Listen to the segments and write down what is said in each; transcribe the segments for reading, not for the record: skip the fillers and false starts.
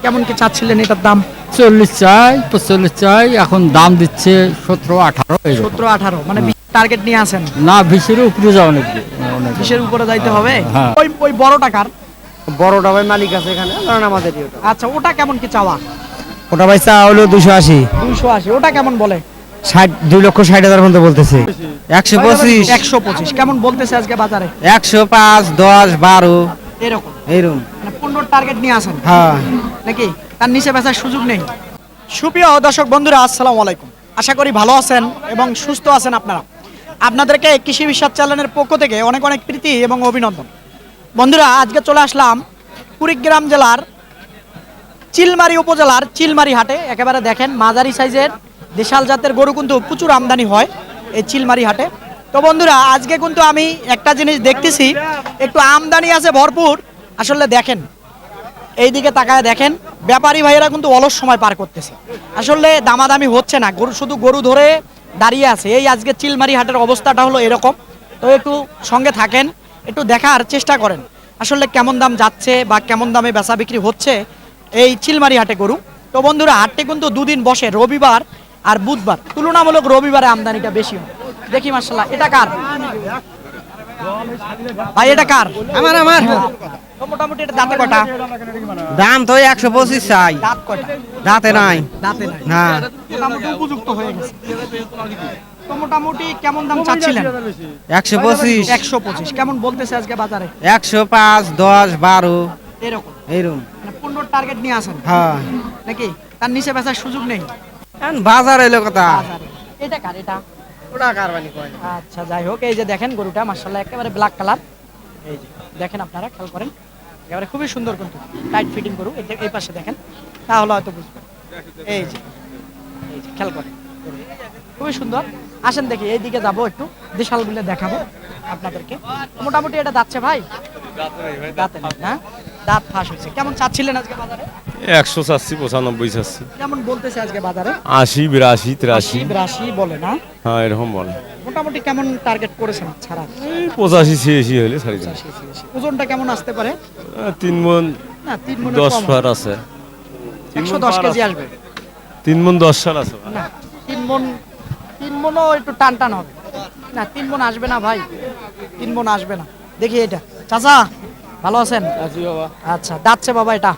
কেমন কি চাচ্ছিলেন এটার দাম? 40 চাই, 45 চাই, এখন দাম দিচ্ছে 17-18 এরকম। 17-18 মানে টার্গেট নিয়ে আসেন? না, 20-এর উপরে যাওয়া নাকি? 20-এর উপরে যাইতে হবে। হ্যাঁ। ওই বড় টাকার বড়টা ভাই মালিক আছে এখানে, ধরেন আমাদেরই ওটা। আচ্ছা, ওটা কেমন কি চাওয়া? ওটা ভাই চা হলো 280। 280। ওটা কেমন বলে? 2,60,000 পর্যন্ত বলতেছে। 125। 125 কেমন বলতেছে আজকে বাজারে? 105, 10, 12 এরকম এইরকম। মানে 15 টার্গেট নিয়ে আসেন হ্যাঁ। নাকি? তার নিচে বেচার সুযোগ নেই। সুপ্রিয় দর্শক বন্ধুরা, আসসালামু আলাইকুম। আশা করি ভালো আছেন এবং সুস্থ আছেন আপনারা। আপনাদেরকে কৃষি বিশ্বাস চ্যানেলের পক্ষ থেকে অনেক অনেক প্রীতি এবং অভিনন্দন। বন্ধুরা, আজকে চলে আসলাম কুড়িগ্রাম জেলার চিলমারি উপজেলার চিলমারি হাটে। একেবারে দেখেন মাঝারি সাইজের দেশাল জাতের গরু কিন্তু প্রচুর আমদানি হয় এই চিলমারি হাটে। তো বন্ধুরা, আজকে কিন্তু আমি একটা জিনিস দেখতেছি, একটু আমদানি আছে ভরপুর। আসলে দেখেন, এই দিকে তাকায় দেখেন, ব্যাপারী ভাইয়েরা কিন্তু অলস সময় পার করতেছে। আসলে দামাদামি হচ্ছে না, গরু শুধু গরু ধরে দাঁড়িয়ে আছে। এই আজকে চিলমারি হাটের অবস্থাটা হলো এরকম। তো একটু সঙ্গে থাকেন, একটু দেখার চেষ্টা করেন আসলে কেমন দাম যাচ্ছে বা কেমন দামে বেচা বিক্রি হচ্ছে এই চিলমারি হাটে গরু। তো বন্ধুরা, হাটটি কিন্তু দুদিন বসে, রবিবার আর বুধবার। তুলনামূলক রবিবারে আমদানিটা বেশি হয়। দেখি মাশাআল্লাহ, এটা কার ভাই? এটা কার? আমার তো মোটামুটি এটা দাঁতে কটা? দাম তো 125 চাই। দাঁত কয়টা? দাঁতে নাই। দাঁতে নাই। না, মোটামুটি উপযুক্ত হয়ে গেছে। তো মোটামুটি কেমন দাম চাচ্ছিলেন? 125, 125 কেমন বলতেছে আজকে বাজারে? 105, 10, 12 এরকম এইরকম। মানে 15 টার্গেট নিয়ে আসেন হ্যাঁ। নাকি? তার নিচে বেচার সুযোগ নেই এখন বাজার এলো কথা। বাজারে। এটা কার? এটা ওটা কারবানি কয়। আচ্ছা, যাই হোক, এই যে দেখেন গরুটা মাশাআল্লাহ একেবারে ব্ল্যাক কালার। এই যে দেখেন, আপনারা খেয়াল করেন, একেবারে খুবই সুন্দর কিন্তু টাইট ফিটিং গরু। এই পাশে দেখেন, তাহলে হয়তো বুঝবেন। এই যে খেয়াল করেন, গরু খুবই সুন্দর। আসেন দেখি, এইদিকে যাবো, একটু দেশালগুলো দেখাবো আপনাদেরকে। মোটামুটি এটা যাচ্ছে ভাই? দাঁতে নেই না, দাঁত ফাঁস হয়েছে। কেমন চাচ্ছিলেন আজকে বাজারে? 100 চাচ্ছি, 95 চাচ্ছি, কেমন বলতেছে আজকে বাজারে? 80, 82, 83। 82 বলে না? হ্যাঁ, এরকম বলে। মোটামুটি কেমন টার্গেট করেছেন ছাড়া? 85, 86 হলে ছাড়ি দেন। ওজনটা কেমন আসতে পারে? 3 মন না, 3 মনে 10 কম। ফার আছে। 110 কেজি আসবে 3 মন 10 সাল আছে। না? 3 মনও একটু টান টান হবে না। 3 মন আসবে না ভাই, 3 মন আসবে না। দেখি এটা। চাচা ভালো আছেন? আচ্ছা, দাঁতছে বাবা এটা?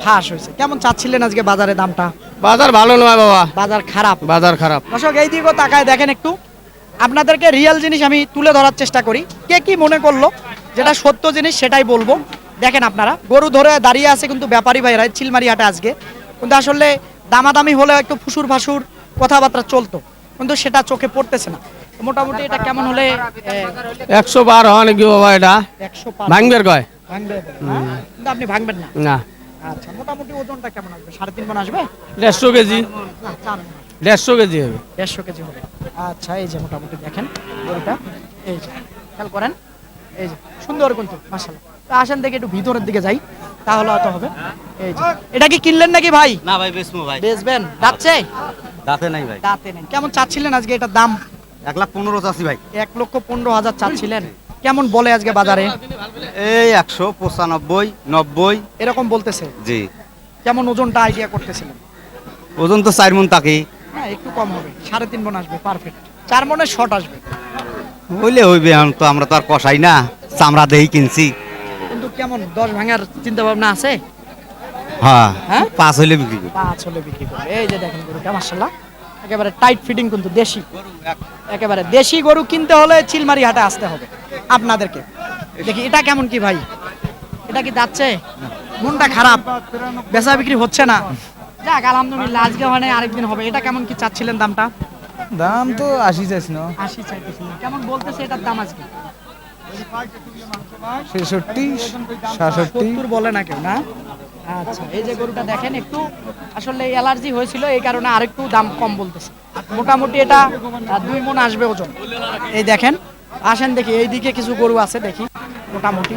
ফাঁস হয়েছে। কেমন চাচ্ছিলেন আজকে বাজারে দামটা? বাজার ভালো নয় বাবা, বাজার খারাপ। বাজার খারাপ। দর্শক, এই দিকেও তাকায় দেখেন একটু, আপনাদেরকে রিয়েল জিনিস আমি তুলে ধরার চেষ্টা করি। কে কি মনে করলো, যেটা সত্য জিনিস সেটাই বলবো। দেখেন আপনারা, গরু ধরে দাঁড়িয়ে আছে কিন্তু ব্যাপারী ভাইরা চিলমারি হাটে আজকে। কিন্তু আসলে দামাদামি হলে একটু ফুসুর ফাসুর কথাবার্তা চলতো, কিন্তু সেটা চোখে পড়তেছে না। মোটামুটি এটা কেমন হলে? 112 হয় নাকি বাবা? এটা 105 ভাঙবের কয় ভাঙবে না? কিন্তু আপনি ভাঙবেন না? না। আচ্ছা, মোটামুটি ওজনটা কেমন আসবে? 3.5 মণ আসবে? 150 কেজি। না, 4 মণ। 150 কেজি হবে। 150 কেজি হবে। আচ্ছা, এই যে মোটামুটি দেখেন গরুটা, এই যে খেয়াল করেন, এই যে সুন্দর কিন্তু মাশাআল্লাহ। তো আসেন দেখি একটু ভিতরের দিকে যাই, তাহলে হয়তো হবে। এই যে এটা কি কিনলেন নাকি ভাই? না ভাই, বেচমু ভাই। বেচবেন? যাচ্ছে? দাঁতে নাই ভাই। দাঁতে নেই। কেমন চাচ্ছিলেন আজকে এটার দাম? 1,15,000 চাচ্ছি ভাই। 1,15,000 চাচ্ছিলেন। কেমন বলে আজকে বাজারে? এই 195, 90 এরকম বলতেছে। জি। কেমন ওজনটা আইডিয়া করতেছিলেন? ওজন তো 4 মণ তাকে। হ্যাঁ, একটু কম হবে, 3.5 মণ আসবে, পারফেক্ট। 4 মণের শর্ট আসবে। হইলে হইবে, এখন তো আমরা তো আর কষাই না, চামড়া দেই কিনছি। কিন্তু কেমন 10 ভাঙার চিন্তা ভাবনা আছে? হ্যাঁ, হ্যাঁ? 5 হইলে বিক্রি করি। 5 হলে বিক্রি করবে। এই যে দেখেন গরুটা মাশাআল্লাহ একেবারে টাইট ফিটিং কিন্তু দেশি, একেবারে দেশি গরু কিনতে হলে চিলমারি হাটে আসতে হবে আপনাদেরকে। দেখি এটা কেমন কি ভাই? এটা কি যাচ্ছে? মনটা খারাপ, বেচা বিক্রি হচ্ছে না। যাক আলহামদুলিল্লাহ, আজকে মানে আরেকদিন হবে। এটা কেমন কি চাচ্ছিলেন দামটা? দাম তো 80 চাইছি না, 80 চাইতেছিলেন। কেমন বলতেছে এটার দাম আজকে? 66, 67। 70 বলে না কেউ না? আচ্ছা, এই যে গরুটা দেখেন, একটু আসলে অ্যালার্জি হয়েছিল, এই কারণে আরেকটু দাম কম বলতেছে। মোটামুটি এটা 2 মণ আসবে ওজন। এই দেখেন, আসেন দেখি, এইদিকে কিছু গরু আছে দেখি। মোটামুটি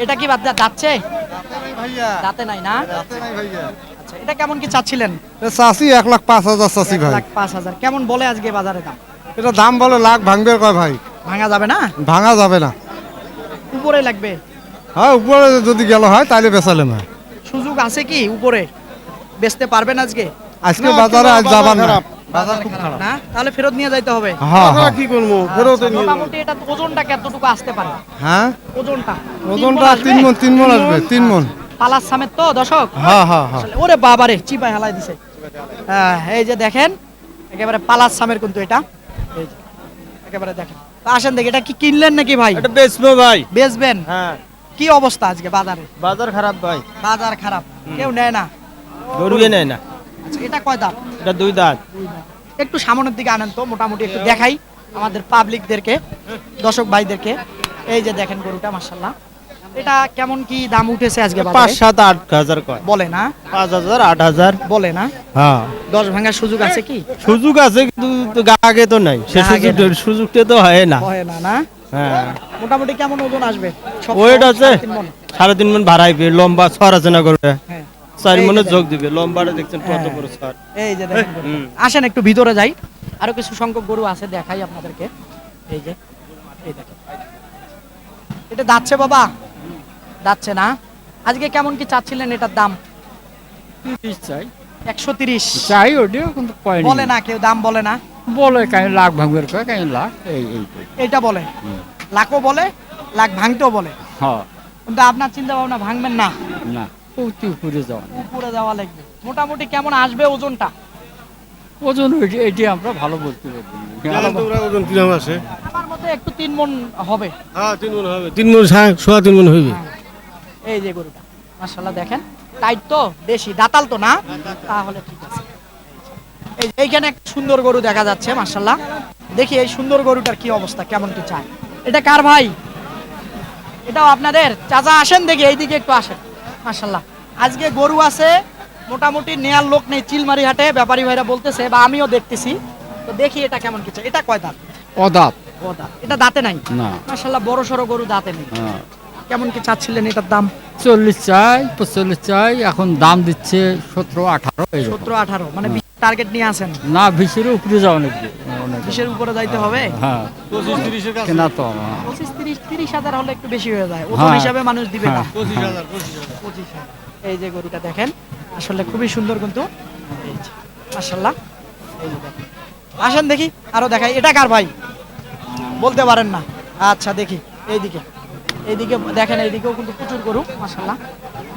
এটা কি বাদ যাচ্ছে? দাঁতে নাই না? আচ্ছা, এটা কেমন কি চাচ্ছিলেন? চাষি 1,05,000 চাষি ভাই। 1,05,000 কেমন বলে আজকে বাজারে দাম? এটা দাম বলে লাখ ভাঙবে কয় ভাই, ভাঙা যাবে না? ভাঙা যাবে না। উপরে লাগবে। হ্যাঁ, উপরে যদি গেল হয় তাহলে বেচালে না। সুযোগ আছে কি উপরে বেচতে পারবেন আজকে আজকে বাজারে আজ যাবার না বাজার খুব খারাপ না তাহলে ফেরত নিয়ে যাইতে হবে হ্যাঁ কি করবো ফেরত মোটামুটি এটা ওজনটা কতটুকু আসতে পারে হ্যাঁ ওজনটা ওজনটা 3 মণ আসবে 3 মণ পালাস সামেত তো দর্শক হ্যাঁ হ্যাঁ হ্যাঁ আসলে ওরে বাবারে চিপায় হালাই দিছে হ্যাঁ এই যে দেখেন একেবারে পালাস সামের কিন্তু এটা এই যে একেবারে দেখেন তো আসেন দেখি এটা কি কিনলেন নাকি ভাই এটা বেচবো ভাই বেচবেন হ্যাঁ কি অবস্থা আজকে বাজারে বাজার খারাপ ভাই বাজার খারাপ কেউ নেয় না গরুয়ে নেয় না আচ্ছা এটা কয় দাম এটা 2 দাঁত একটু সামনের দিকে আনেন তো মোটামুটি একটু দেখাই আমাদের পাবলিকদেরকে দর্শক ভাইদেরকে এই যে দেখেন গরুটা মাশাআল্লাহ এটা কেমন কি দাম উঠেছে আজকে বাজারে 5-7-8 হাজার কয় বলে না 5,000-8,000 বলে না হ্যাঁ 10 ভাঙার সুযোগ আছে কি সুযোগ আছে কিন্তু আগে তো নাই সে আগে সুযোগটা তো হয় না হয় না না হ্যাঁ মোটামুটি কেমন ওজন আসবে ওয়েট আছে 3.5 মণ। 3.5 মণ ভাড়াইবে লম্বা ছড় আছে না গরুটা হ্যাঁ 4 মণে যোগ দিবে লম্বাটা দেখছেন কত বড় ছড় এই যে দেখেন গরু। আসেন একটু ভিতরে যাই আরো কিছু সংখ্যক গরু আছে দেখাই আপনাদেরকে এই যে এই দেখেন এটা দাচ্ছে বাবা দাচ্ছে না আজকে কেমন কি চাচ্ছিলেন এটার দাম 30 চাই 130 চাই ওটিও কিন্তু কয়নি বলে না কেউ দাম বলে না বলে কাই লাখ ভাঙবের কয় কাই লাখ এই এটা বলে লাখও বলে লাখ ভাঙতেও বলে হ্যাঁ কিন্তু আপনার চিন্তা ভাবনা ভাঙবেন না না অতি উপরে যাওয়া উপরে যাওয়া লাগবে মোটামুটি কেমন আসবে ওজনটা ওজন এটি আমরা ভালো বলতে পারবো না। ওজন কিরম আছে আমার মতে একটু 3 মণ হবে হ্যাঁ 3 মণ হবে 3 মণ সোয়া 3 মণ হইবে এই যে গরুটা মাশাআল্লাহ দেখেন টাইট তো দেশি দাতাল তো না তাহলে ঠিক আছে এই যে এইখানে একটা সুন্দর গরু দেখা যাচ্ছে মাশাআল্লাহ দেখি এই সুন্দর গরুটার কি অবস্থা কেমন কি চাই এটা কার ভাই এটাও আপনাদের চাচা আসেন দেখি এইদিকে একটু আসেন মাশাআল্লাহ আজকে গরু আছে মোটামুটি নেয়ার লোক নেই চিলমারি হাটে ব্যাপারী ভাইরা বলতেছে বা আমিও দেখতেছি তো দেখি এটা কেমন কি চাই এটা কয় দাঁত অদাপ ও দাঁত এটা দাঁতে নাই না মাশাআল্লাহ বড় সড়ো গরু দাঁতে নেই হ্যাঁ কেমন কি চাচ্ছিলেন এটার দাম 40 চাই 45 চাই এখন দাম দিচ্ছে 17-18 এই 17-18 মানে টার্গেট নিয়ে আসেন না 20 এর উপরে যাওয়া নাকি অনেক 20 এর উপরে যাইতে হবে হ্যাঁ 25-30 এর কাছে কেনা তো হ্যাঁ। 25-30 হাজার হলে একটু বেশি হয়ে যায় ওজন হ্যাঁ। হিসাবে মানুষ দিবে না হ্যাঁ। 25,000 এই যে গরুটা দেখেন আসলে খুবই সুন্দর কিন্তু এই যে মাশাআল্লাহ এই যে দেখেন আসেন দেখি আরো দেখাই এটা কার ভাই বলতে পারেন না আচ্ছা দেখি এইদিকে এইদিকে দেখেন এইদিকেও কিন্তু প্রচুর গরু মাশাআল্লাহ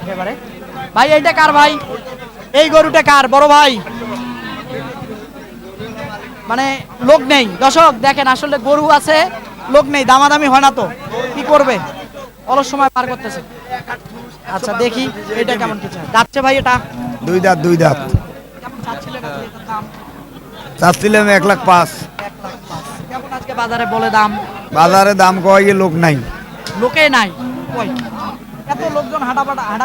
একেবারে ভাই এইটা কার ভাই এই গরুটা কার বড় ভাই মানে লোক নেই দর্শক দেখেন আসলে গরু আছে লোক নেই দামাদামি হয় না তো কি করবে অলস সময় পার করতেছে আচ্ছা দেখি এটা কেমন কি চাই যাচ্ছে ভাই এটা 2 দাঁত 2 দাঁত কেমন চাচ্ছিলেন আপনি এটার দাম চাচ্ছিলাম 1,05,000 1,05,000 কেমন আজকে বাজারে বলে দাম বাজারে দাম কয় লোক নাই লোকে নাই কই এত লোকজন হাঁটা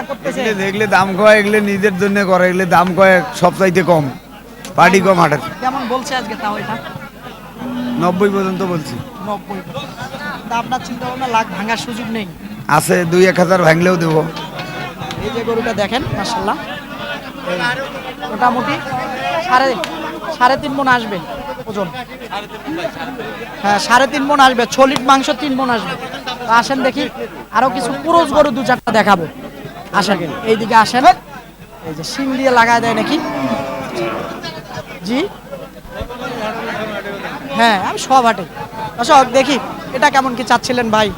করতেছে দেখলে দাম কয় এগুলো নিজের জন্য করে এগুলো দাম কয় সব চাইতে কম পার্টি কম হাটের কেমন বলছে আজকে তাও এটা 90 পর্যন্ত বলছি 90 তা আপনার চিন্তা ভাবনা লাখ ভাঙার সুযোগ নেই আছে 2-1,000 ভাঙলেও দেবো এই যে গরুটা দেখেন মাশাআল্লাহ মোটামুটি 3.5 মণ আসবে ওজন হ্যাঁ 3.5 মণ আসবে 6 লিটার মাংস 3 মণ আসবে তো আসেন দেখি আরো কিছু পুরুষ গরু 2-4টা দেখাবো আসেন এইদিকে আসেন এই যে শিং দিয়ে লাগায় দেয় নাকি জি হ্যাঁ আমি সব হাটে দর্শক দেখি এটা কেমন কি চাচ্ছিলেন ভাই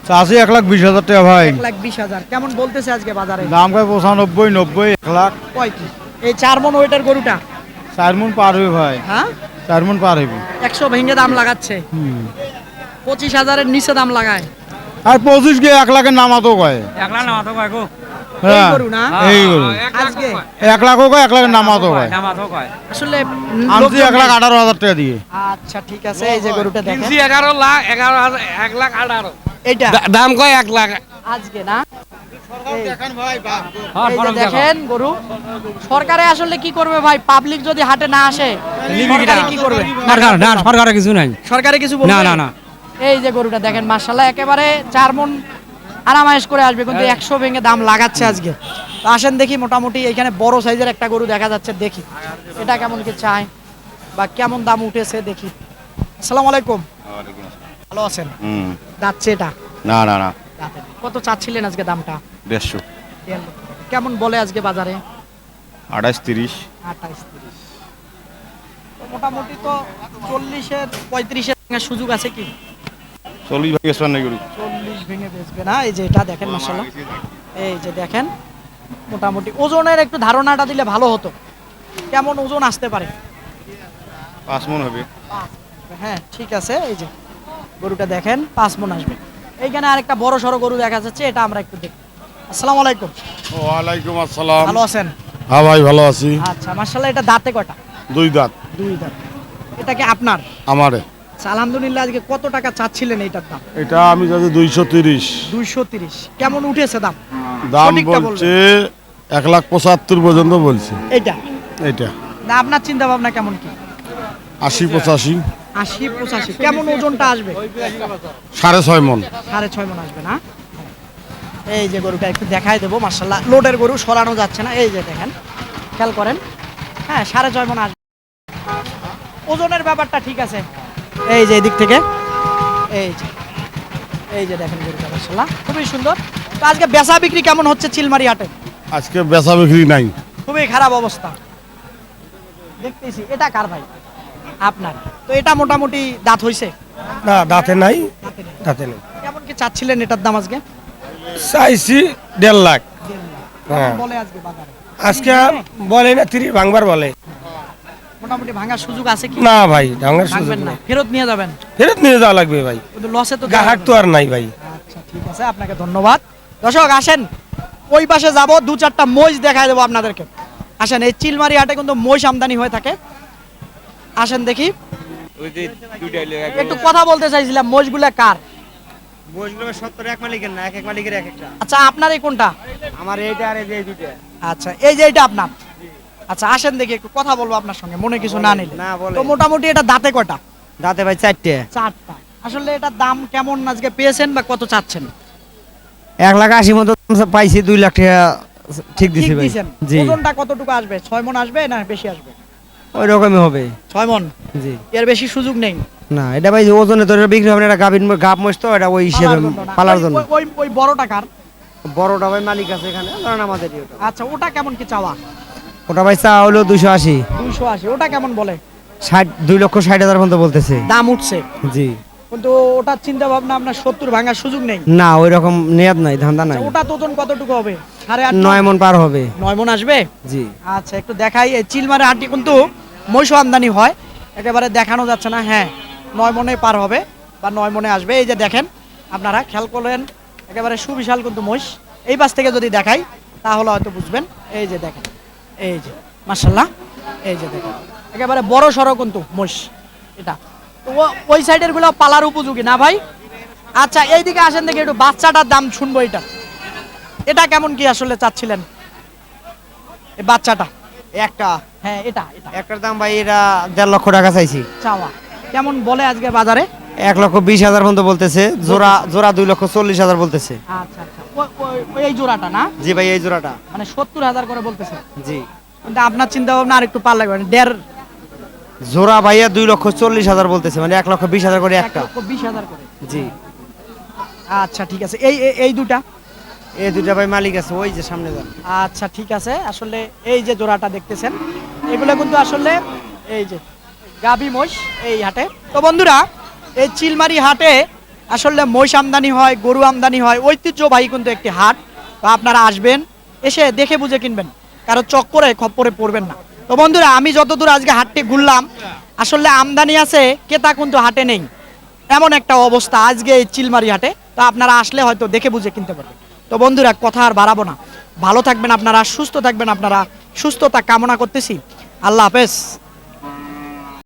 চাষি 1,20,000 টাকা ভাই 1,20,000 কেমন বলতেছে আজকে বাজারে দাম কয় 95 90 1 লাখ কয় কি এই 4 মণ ওয়েটের গরুটা 4 মণ পার হবে ভাই হ্যাঁ 4 মণ পার হবে 100 ভেঙে দাম লাগাচ্ছে 25,000-এর নিচে দাম লাগায় আর 25 কে 1 লাখের নামাতো কয় এই গরু না এই গরু আজকে 1 লাখও কয় 1 লাখের নামাতো কয় আসলে আমি 1,18,000 টাকা দিয়ে আচ্ছা ঠিক আছে এই যে গরুটা দেখেন 11,18 এইটা দাম কয় 1 লাখ আজকে না এই যে দেখেন গরু সরকারে আসলে কি করবে ভাই পাবলিক যদি হাটে না আসে সরকারে কি করবে সরকারে কিছু নাই সরকারে কিছু বলবে না এই যে গরুটা দেখেন মাশাআল্লাহ একেবারে 4 মণ আরামায়েশ করে আসবে কিন্তু 100 ভেঙে দাম লাগাচ্ছে আজকে তো আসেন দেখি মোটামুটি এখানে বড় সাইজের একটা গরু দেখা যাচ্ছে দেখি এটা কেমন কি চাই বা কেমন দাম উঠেছে দেখি আসসালামু আলাইকুম ভালো আছেন যাচ্ছে এটা না না না কত চাচ্ছিলেন আজকে দামটা 150 কেমন বলে আজকে বাজারে? 28-30। 28-30। তো মোটামুটি তো 40-এর 35-এর সুযোগ আছে কি? 40 ভাগে সোয়ান্ন গরু। 40 ভেঙে বেচবে না? এই যে এটা দেখেন মাশাআল্লাহ, এই যে দেখেন মোটামুটি ওজনের একটু ধারণাটা দিলে ভালো হতো, কেমন ওজন আসতে পারে? 5 মণ হবে। হ্যাঁ ঠিক আছে, এই যে গরুটা দেখেন 5 মণ আসবে। এইখানে আরেকটা বড় সড়ো গরু দেখা যাচ্ছে, এটা আমরা একটু দেখি। আসসালামু আলাইকুম। ওয়ালাইকুম আসসালাম। ভালো আছেন? হ্যাঁ ভাই ভালো আছি। আচ্ছা মাশাআল্লাহ, এটা দাঁতে কয়টা? 2 দাঁত। 2 দাঁত। এটা কি আপনার? আমারে আচ্ছা, আলহামদুলিল্লাহ। আজকে কত টাকা চাচ্ছিলেন এইটার দাম? এটা আমি যাচ্ছি 230। 230। কেমন উঠেছে দাম? দাম সঠিকটা বলছে 1,75,000 পর্যন্ত বলছে। এটা এটা না, আপনার চিন্তা ভাবনা কেমন কি? 80-85। 80-85। কেমন ওজনটা আসবে? 6.5 মণ। 6.5 মণ আসবে না? এই যে গরুটা একটু দেখাই দেবো, মাশাআল্লাহ লোডের গরু, সরানো যাচ্ছে না। এই যে দেখেন, খেয়াল করেন। হ্যাঁ 6.5 মণ আসবে। ওজনের ব্যাপারটা ঠিক আছে। এই যে এদিক থেকে, এই যে দেখেন গরুটা মাশাআল্লাহ খুবই সুন্দর। তো আজকে বেচা বিক্রি কেমন হচ্ছে চিলমারি হাটে? আজকে বেচা বিক্রি নাই। খুবই খারাপ অবস্থা দেখতেছি। এটা কার ভাই? আপনার। তো এটা মোটামুটি দাঁত হইছে? না দাঁতে নাই, দাঁতে নেই। দাঁতে নেই। কেমন কি চাচ্ছিলেন এটার দাম আজকে? চাইছি 1.5 লাখ। হ্যাঁ। কেমন বলে আজকে বাজারে? আজকে বলে না 30 ভাঙবার বলে। মোটামুটি ভাঙার সুযোগ আছে কি? না ভাই ভাঙার সুযোগ ভাঙবেন না, নাই। ফেরত নিয়ে যাবেন? ফেরত নিয়ে যাওয়া লাগবে ভাই, কিন্তু লসে তো গাহাট তো আর নাই ভাই। আচ্ছা ঠিক আছে, আপনাকে ধন্যবাদ। দর্শক আসেন, ওই পাশে যাব, 2-4টা মহিষ দেখায় দেবো আপনাদেরকে। আসেন, এই চিলমারি হাটে কিন্তু মহিষ আমদানি হয়ে থাকে। আসেন দেখি। একটু কথা বলতে চাইছিলাম, মহিষগুলা কার? বসগুলো 70 এক মালিকের না, এক মালিকের এক একটা। আচ্ছা আপনার এই কোনটা? আমার এইটা আর এই যে এই দুইটা। আচ্ছা এই যে এটা আপনার। আচ্ছা আসেন দেখি, একটু কথা বলবো আপনার সঙ্গে, মনে কিছু না নিলে। না, বলেন। তো মোটামুটি এটা দাঁতে কয়টা? দাঁতে ভাই 4টে। 4টা। আসলে এটার দাম কেমন আজকে পেয়েছেন বা কত চাচ্ছেন? 1,80,000 মতো পাইছি, 2 লাখ টাকা ঠিক দিছি ঠিক ভাই। দিয়েছেন। জি ওজনটা কতটুকু আসবে? 6 মণ আসবে না বেশি আসবে? ওই রকমই হবে। 6 মণ। জি এর বেশি সুযোগ নেই। না, এটা ভাই ওজনে তো এটা বিক্রি হবে না, এটা গাব মহিষ তো, এটা ওই হিসেবে পালার জন্য না। পালার জন্য। ওই বড়টা কার? বড়টা ভাই মালিক আছে এখানে, ধরেন আমাদেরই ওটা। আচ্ছা ওটা কেমন কি চাওয়া? ওটা ভাই চা হলো 280। 280। ওটা কেমন বলে? 2,60,000 পর্যন্ত বলতেছে। দাম উঠছে, জি। কিন্তু ওটার চিন্তা ভাবনা আপনার 70 ভাঙার সুযোগ নেই? না, ওই রকম নিয়াদ নাই, ধান্দা নাই। ওটা তো ওজন কতটুকু হবে? 8.5 9 মণ পার হবে। 9 মণ আসবে? জি। আচ্ছা একটু দেখাই। এই চিলমারি হাটটি কিন্তু মহিষ আমদানি হয়, একেবারে দেখানো যাচ্ছে না। হ্যাঁ 9 মণে পার হবে বা 9 মণে আসবে। এই যে দেখেন, আপনারা খেয়াল করলেন, একেবারে সুবিশাল কিন্তু মহিষ। এই পাশ থেকে যদি দেখাই তাহলে হয়তো বুঝবেন। এই যে দেখেন, এই যে মাশাআল্লাহ, এই যে দেখেন একেবারে বড় সড়ো কিন্তু মহিষ এটা। তো ওই সাইডের গুলো পালার উপযোগী না ভাই? আচ্ছা এইদিকে আসেন দেখি, একটু বাচ্চাটার দাম শুনবো। এটা কেমন কি আসলে চাচ্ছিলেন এই বাচ্চাটা? একটা হ্যাঁ এটা এটা একটার দাম ভাই এটা 1.5 লক্ষ টাকা চাইছি। চাওয়া কেমন বলে আজকে বাজারে? 1,20,000 পর্যন্ত বলতেছে। জোড়া 2,40,000 বলতেছে। আচ্ছা আচ্ছা, এই জোড়াটা না? জি ভাই, এই জোড়াটা। মানে 70,000 করে বলতেছে। জি। কিন্তু আপনার চিন্তা ভাবনা আর একটু পার লাগবে, মানে 1.5 জোড়া ভাইয়া 2,40,000 বলতেছে, মানে 1,20,000 করে একটা। 1,20,000 করে। জি। আচ্ছা ঠিক আছে। এই দুটা? এই দুইটা ভাই মালিক আছে, ওই যে সামনে যান। আচ্ছা ঠিক আছে। আসলে এই যে জোড়াটা দেখতেছেন, এগুলো কিন্তু আসলে এই যে গাভী মহিষ এই হাটে। তো বন্ধুরা, এই চিলমারি হাটে আসলে মহিষ আমদানি হয়, গরু আমদানি হয়, ঐতিহ্যবাহী কিন্তু একটি হাট। তো আপনারা আসবেন, এসে দেখে বুঝে কিনবেন, কারো চক্করে খপ্পরে পড়বেন না। তো বন্ধুরা, আমি যতদূর আজকে হাটটি ঘুরলাম, আসলে আমদানি আছে, ক্রেতা কিন্তু হাটে নেই, এমন একটা অবস্থা আজকে এই চিলমারি হাটে। তো আপনারা আসলে হয়তো দেখে বুঝে কিনতে পারবেন। তো বন্ধুরা, কথা আর বাড়াবো না, ভালো থাকবেন আপনারা, সুস্থ থাকবেন আপনারা, সুস্থতা কামনা করতেছি। আল্লাহ হাফেজ।